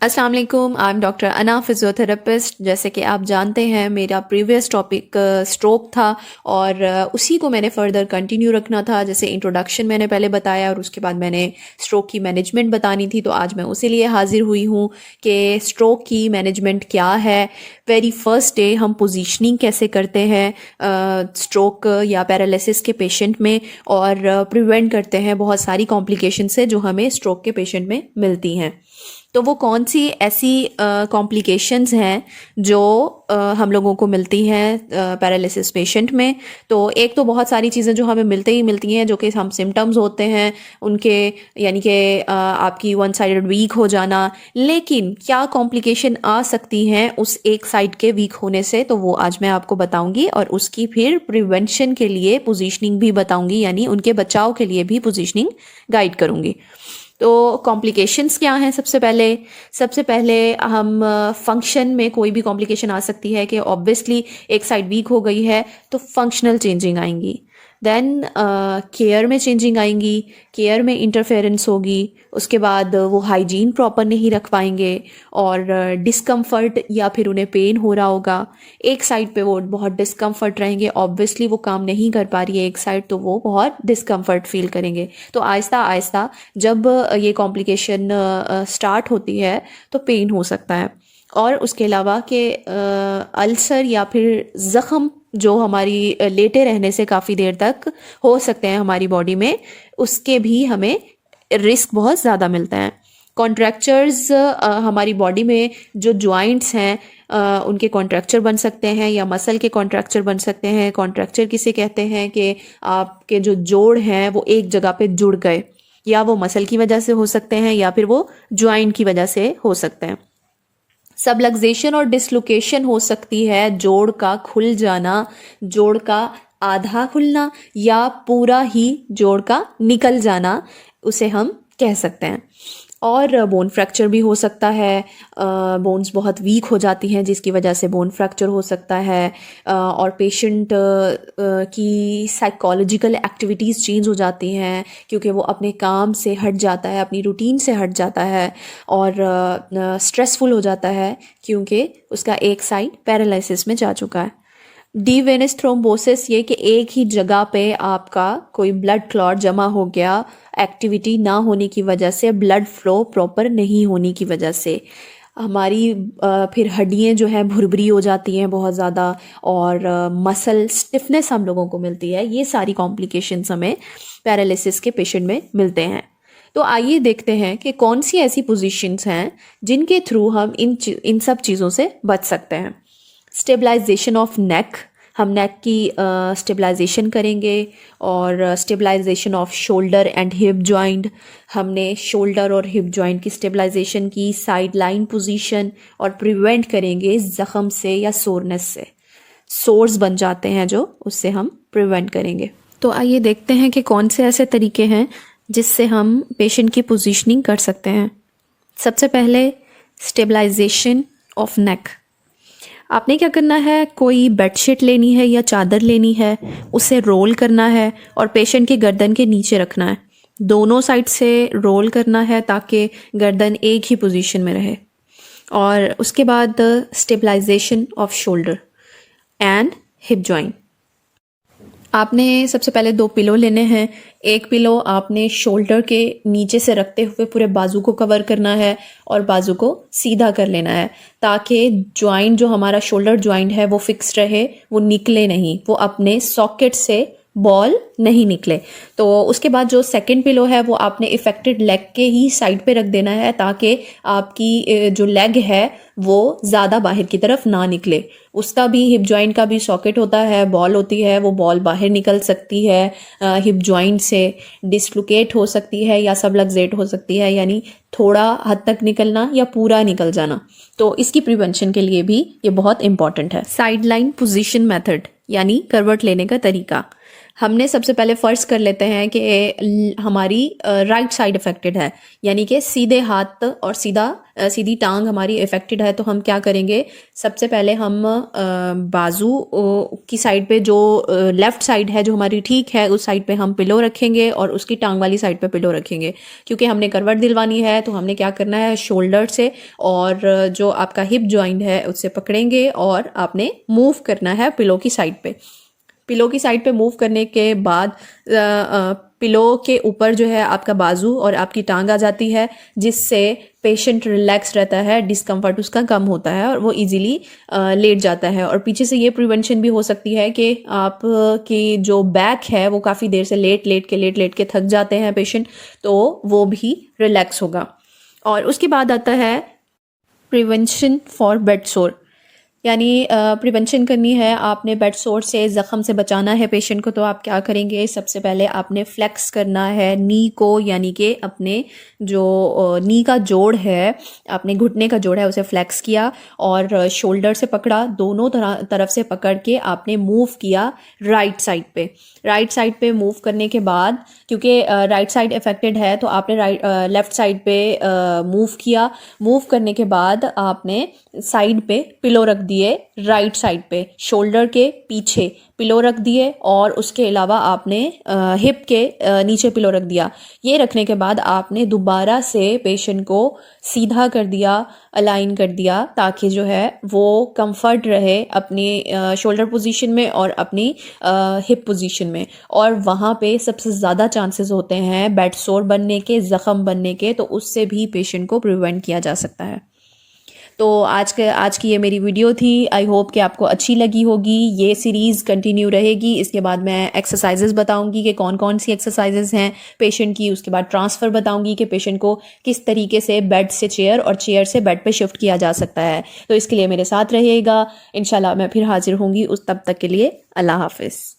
अस्सलाम वालेकुम, I am doctor अना, फिज़ियोथेरेपिस्ट। जैसे कि आप जानते हैं मेरा प्रीवियस टॉपिक स्ट्रोक था और उसी को मैंने फ़र्दर कंटिन्यू रखना था। जैसे इंट्रोडक्शन मैंने पहले बताया और उसके बाद मैंने स्ट्रोक की मैनेजमेंट बतानी थी, तो आज मैं उसी लिए हाज़िर हुई हूँ कि स्ट्रोक की मैनेजमेंट क्या है। वेरी फर्स्ट डे हम पोजीशनिंग कैसे करते हैं स्ट्रोक या पैरालिसिस के पेशेंट में, और प्रिवेंट करते हैं बहुत सारी कॉम्प्लिकेशन से जो हमें स्ट्रोक के पेशेंट में मिलती हैं। तो वो कौन सी ऐसी कॉम्प्लिकेशंस हैं जो हम लोगों को मिलती हैं पैरालिसिस पेशेंट में। तो एक तो बहुत सारी चीज़ें जो हमें मिलती ही मिलती हैं, जो कि हम सिम्टम्स होते हैं उनके, यानी कि आपकी वन साइडेड वीक हो जाना। लेकिन क्या कॉम्प्लिकेशन आ सकती हैं उस एक साइड के वीक होने से, तो वो आज मैं आपको बताऊंगी, और उसकी फिर प्रिवेंशन के लिए पोजीशनिंग भी बताऊंगी, यानी उनके बचाव के लिए भी पोजीशनिंग गाइड करूंगी। तो कॉम्प्लिकेशंस क्या हैं? सबसे पहले हम फंक्शन में कोई भी कॉम्प्लिकेशन आ सकती है कि ऑब्वियसली एक साइड वीक हो गई है तो फंक्शनल चेंजिंग आएंगी। देन केयर में चेंजिंग आएंगी, केयर में इंटरफेरेंस होगी। उसके बाद वो हाइजीन प्रॉपर नहीं रख पाएंगे और डिस्कम्फर्ट या फिर उन्हें पेन हो रहा होगा। एक साइड पे वो बहुत डिस्कम्फर्ट रहेंगे, ऑब्वियसली वो काम नहीं कर पा रही है एक साइड, तो वो बहुत डिस्कम्फर्ट फील करेंगे। तो आहिस्ता आहिस्ता जब ये कॉम्प्लिकेशन स्टार्ट होती है तो पेन हो सकता है। और उसके अलावा कि अल्सर या फिर ज़ख़म जो हमारी लेटे रहने से काफ़ी देर तक हो सकते हैं हमारी बॉडी में, उसके भी हमें रिस्क बहुत ज़्यादा मिलता है। कॉन्ट्रैक्चर्स, हमारी बॉडी में जो जॉइंट्स हैं उनके कॉन्ट्रैक्चर बन सकते हैं या मसल के कॉन्ट्रैक्चर बन सकते हैं। कॉन्ट्रैक्चर किसे कहते हैं कि आपके जो जोड़ हैं वो एक जगह पे जुड़ गए, या वो मसल की वजह से हो सकते हैं या फिर वो जॉइंट की वजह से हो सकते हैं। सबलक्सेशन और डिसलोकेशन हो सकती है, जोड़ का खुल जाना, जोड़ का आधा खुलना या पूरा ही जोड़ का निकल जाना, उसे हम कह सकते हैं। और बोन फ्रैक्चर भी हो सकता है, बोन्स बहुत वीक हो जाती हैं जिसकी वजह से बोन फ्रैक्चर हो सकता है। और पेशेंट की साइकोलॉजिकल एक्टिविटीज़ चेंज हो जाती हैं क्योंकि वो अपने काम से हट जाता है, अपनी रूटीन से हट जाता है, और स्ट्रेसफुल हो जाता है क्योंकि उसका एक साइड पैरालिसिस में जा चुका है। डी वेनस थ्रोम्बोसिस, ये कि एक ही जगह पे आपका कोई ब्लड क्लॉट जमा हो गया, एक्टिविटी ना होने की वजह से, ब्लड फ्लो प्रॉपर नहीं होने की वजह से हमारी फिर हड्डियाँ जो हैं भुरभुरी हो जाती हैं बहुत ज़्यादा, और मसल स्टिफनेस हम लोगों को मिलती है। ये सारी कॉम्प्लिकेशंस हमें पैरालिसिस के पेशेंट में मिलते हैं। तो आइए देखते हैं कि कौन सी ऐसी पोजीशंस हैं जिनके थ्रू हम इन सब चीज़ों से बच सकते हैं। स्टेबलाइजेशन ऑफ नेक, हम नेक की स्टेबलाइजेशन करेंगे, और stabilization of shoulder and hip joint, हमने शोल्डर और हिप जॉइंट की स्टेबलाइजेशन की, साइड लाइन पोजीशन, और प्रिवेंट करेंगे ज़ख़म से या सोरनेस से। सोर्स बन जाते हैं जो, उससे हम प्रिवेंट करेंगे। तो आइए देखते हैं कि कौन से ऐसे तरीके हैं जिससे हम पेशेंट की पोजीशनिंग कर सकते हैं। सबसे पहले स्टेबलाइजेशन ऑफ नेक। आपने क्या करना है, कोई बेडशीट लेनी है या चादर लेनी है, उसे रोल करना है और पेशेंट की गर्दन के नीचे रखना है। दोनों साइड से रोल करना है ताकि गर्दन एक ही पोजीशन में रहे। और उसके बाद stabilization of shoulder and hip joint. आपने सबसे पहले 2 पिलो लेने हैं। एक पिलो आपने शोल्डर के नीचे से रखते हुए पूरे बाजू को कवर करना है और बाजू को सीधा कर लेना है ताकि जॉइंट जो हमारा शोल्डर जॉइंट है वो फिक्स रहे, वो निकले नहीं, वो अपने सॉकेट से बॉल नहीं निकले। तो उसके बाद जो सेकंड पिलो है वो आपने इफेक्टेड लेग के ही साइड पे रख देना है ताकि आपकी जो लेग है वो ज़्यादा बाहर की तरफ ना निकले। उसका भी, हिप जॉइंट का भी सॉकेट होता है, बॉल होती है, वो बॉल बाहर निकल सकती है हिप जॉइंट से, डिस्लोकेट हो सकती है या सबलक्सेट हो सकती है, यानी थोड़ा हद तक निकलना या पूरा निकल जाना। तो इसकी प्रिवेंशन के लिए भी ये बहुत इंपॉर्टेंट है। साइड लाइन पोजिशन मेथड, यानी करवट लेने का तरीका। हमने सबसे पहले फ़र्ज़ कर लेते हैं कि हमारी राइट साइड अफेक्टेड है, यानी कि सीधे हाथ और सीधी टांग हमारी अफेक्टेड है। तो हम क्या करेंगे, सबसे पहले हम बाजू की साइड पे जो लेफ़्ट साइड है जो हमारी ठीक है, उस साइड पे हम पिलो रखेंगे और उसकी टांग वाली साइड पे पिलो रखेंगे। क्योंकि हमने करवट दिलवानी है तो हमने क्या करना है, शोल्डर से और जो आपका हिप जॉइंट है उससे पकड़ेंगे और आपने मूव करना है पिलो की साइड पे। पिलो की साइड पे मूव करने के बाद पिलो के ऊपर जो है आपका बाजू और आपकी टांग आ जाती है, जिससे पेशेंट रिलैक्स रहता है, डिस्कम्फर्ट उसका कम होता है और वो इजीली लेट जाता है। और पीछे से ये प्रिवेंशन भी हो सकती है कि आप की जो बैक है वो काफ़ी देर से लेट के थक जाते हैं पेशेंट, तो वो भी रिलैक्स होगा। और उसके बाद आता है प्रिवेंशन फॉर बेड सोर, यानी प्रिवेंशन करनी है आपने बेड सोर से, ज़ख़म से बचाना है पेशेंट को। तो आप क्या करेंगे, सबसे पहले आपने फ्लेक्स करना है नी को, यानी कि अपने जो नी का जोड़ है, आपने घुटने का जोड़ है उसे फ्लेक्स किया और शोल्डर से पकड़ा, दोनों तरफ से पकड़ के आपने मूव किया राइट साइड पे मूव करने के बाद, क्योंकि राइट साइड अफेक्टेड है तो आपने लेफ़्ट साइड पे मूव किया। मूव करने के बाद आपने साइड पे पिलो रख दिए, राइट साइड पे शोल्डर के पीछे पिलो रख दिए और उसके अलावा आपने हिप के नीचे पिलो रख दिया। ये रखने के बाद आपने दोबारा से पेशेंट को सीधा कर दिया, अलाइन कर दिया, ताकि जो है वो कंफर्ट रहे अपनी शोल्डर पोजीशन में और अपनी हिप पोजीशन में। और वहाँ पे सबसे ज़्यादा चांसेस होते हैं बेड सोर बनने के, ज़ख़म बनने के, तो उससे भी पेशेंट को प्रिवेंट किया जा सकता है। तो आज की ये मेरी वीडियो थी। आई होप कि आपको अच्छी लगी होगी। ये सीरीज़ कंटिन्यू रहेगी। इसके बाद मैं एक्सरसाइजेज बताऊंगी कि कौन कौन सी एक्सरसाइजेज हैं पेशेंट की। उसके बाद ट्रांसफ़र बताऊंगी कि पेशेंट को किस तरीके से बेड से चेयर और चेयर से बेड पे शिफ्ट किया जा सकता है। तो इसके लिए मेरे साथ रहिएगा। इंशाल्लाह मैं फिर हाजिर होंगी। तब तक के लिए अल्लाह हाफिज़।